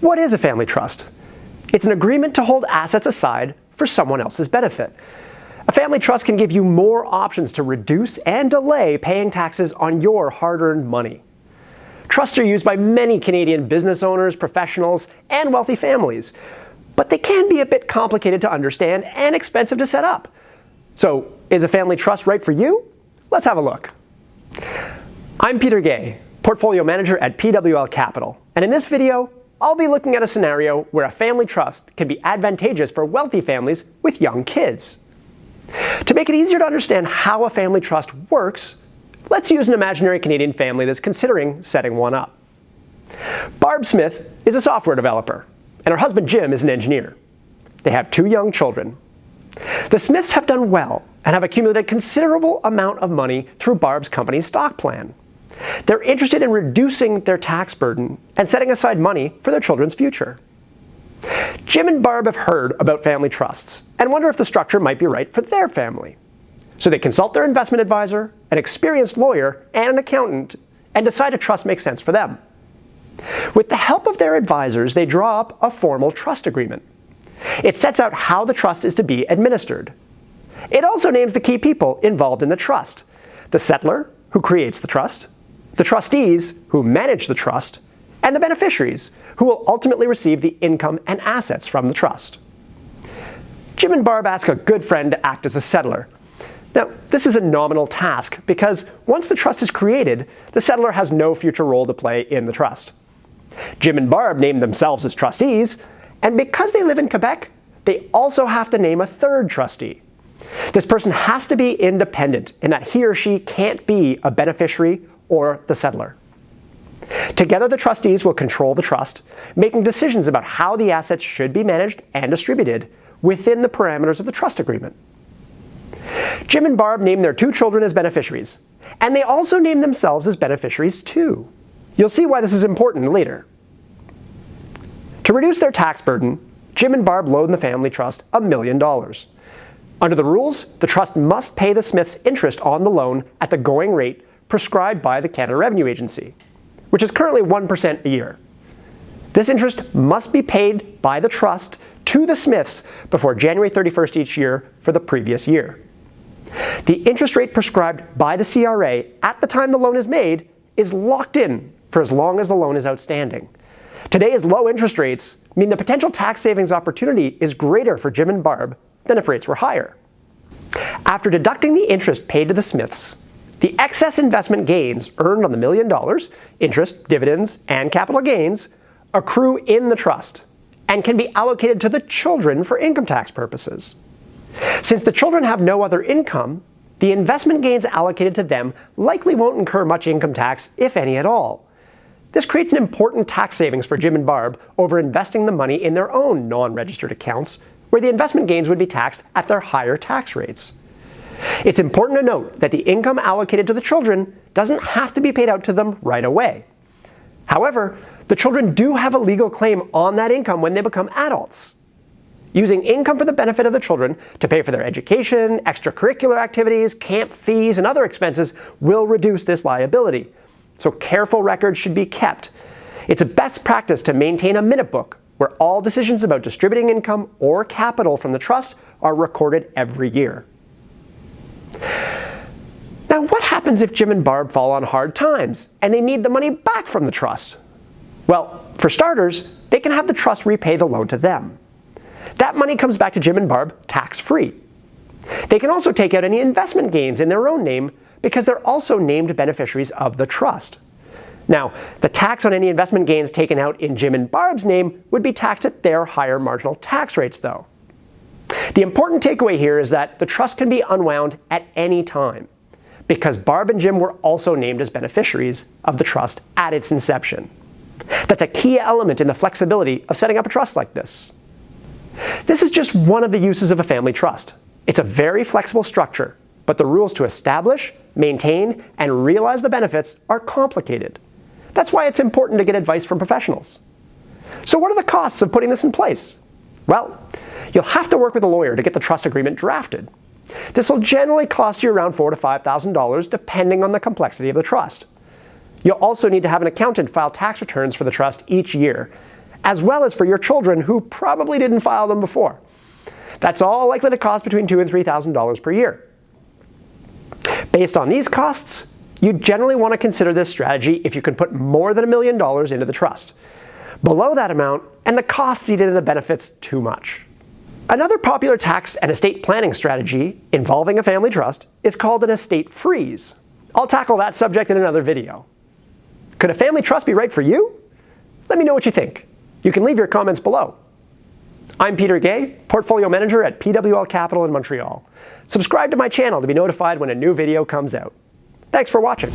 What is a family trust? It's an agreement to hold assets aside for someone else's benefit. A family trust can give you more options to reduce and delay paying taxes on your hard-earned money. Trusts are used by many Canadian business owners, professionals, and wealthy families, but they can be a bit complicated to understand and expensive to set up. So, is a family trust right for you? Let's have a look. I'm Peter Guay, Portfolio Manager at PWL Capital, and in this video, I'll be looking at a scenario where a family trust can be advantageous for wealthy families with young kids. To make it easier to understand how a family trust works, let's use an imaginary Canadian family that's considering setting one up. Barb Smith is a software developer, and her husband Jim is an engineer. They have 2 young children. The Smiths have done well and have accumulated a considerable amount of money through Barb's company's stock plan. They're interested in reducing their tax burden and setting aside money for their children's future. Jim and Barb have heard about family trusts and wonder if the structure might be right for their family. So they consult their investment advisor, an experienced lawyer, and an accountant, and decide a trust makes sense for them. With the help of their advisors, they draw up a formal trust agreement. It sets out how the trust is to be administered. It also names the key people involved in the trust: the settlor, who creates the trust, the trustees, who manage the trust, and the beneficiaries, who will ultimately receive the income and assets from the trust. Jim and Barb ask a good friend to act as the settlor. Now, this is a nominal task because once the trust is created, the settlor has no future role to play in the trust. Jim and Barb name themselves as trustees, and because they live in Quebec, they also have to name a third trustee. This person has to be independent in that he or she can't be a beneficiary or the settlor. Together, the trustees will control the trust, making decisions about how the assets should be managed and distributed within the parameters of the trust agreement. Jim and Barb name their 2 children as beneficiaries, and they also name themselves as beneficiaries too. You'll see why this is important later. To reduce their tax burden, Jim and Barb loan the family trust $1 million. Under the rules, the trust must pay the Smiths interest on the loan at the going rate prescribed by the Canada Revenue Agency, which is currently 1% a year. This interest must be paid by the trust to the Smiths before January 31st each year for the previous year. The interest rate prescribed by the CRA at the time the loan is made is locked in for as long as the loan is outstanding. Today's low interest rates mean the potential tax savings opportunity is greater for Jim and Barb than if rates were higher. After deducting the interest paid to the Smiths, the excess investment gains earned on the $1 million, interest, dividends, and capital gains, accrue in the trust and can be allocated to the children for income tax purposes. Since the children have no other income, the investment gains allocated to them likely won't incur much income tax, if any at all. This creates an important tax savings for Jim and Barb over investing the money in their own non-registered accounts, where the investment gains would be taxed at their higher tax rates. It's important to note that the income allocated to the children doesn't have to be paid out to them right away. However, the children do have a legal claim on that income when they become adults. Using income for the benefit of the children to pay for their education, extracurricular activities, camp fees, and other expenses will reduce this liability. So careful records should be kept. It's a best practice to maintain a minute book where all decisions about distributing income or capital from the trust are recorded every year. Now, what happens if Jim and Barb fall on hard times and they need the money back from the trust? Well, for starters, they can have the trust repay the loan to them. That money comes back to Jim and Barb tax-free. They can also take out any investment gains in their own name because they're also named beneficiaries of the trust. Now, the tax on any investment gains taken out in Jim and Barb's name would be taxed at their higher marginal tax rates, though. The important takeaway here is that the trust can be unwound at any time, because Barb and Jim were also named as beneficiaries of the trust at its inception. That's a key element in the flexibility of setting up a trust like this. This is just one of the uses of a family trust. It's a very flexible structure, but the rules to establish, maintain, and realize the benefits are complicated. That's why it's important to get advice from professionals. So what are the costs of putting this in place? Well, you'll have to work with a lawyer to get the trust agreement drafted. This will generally cost you around $4,000 to $5,000 depending on the complexity of the trust. You'll also need to have an accountant file tax returns for the trust each year, as well as for your children who probably didn't file them before. That's all likely to cost between $2,000 and $3,000 per year. Based on these costs, you generally want to consider this strategy if you can put more than $1 million into the trust. Below that amount, and the costs eat into the benefits too much. Another popular tax and estate planning strategy involving a family trust is called an estate freeze. I'll tackle that subject in another video. Could a family trust be right for you? Let me know what you think. You can leave your comments below. I'm Peter Guay, Portfolio Manager at PWL Capital in Montreal. Subscribe to my channel to be notified when a new video comes out. Thanks for watching.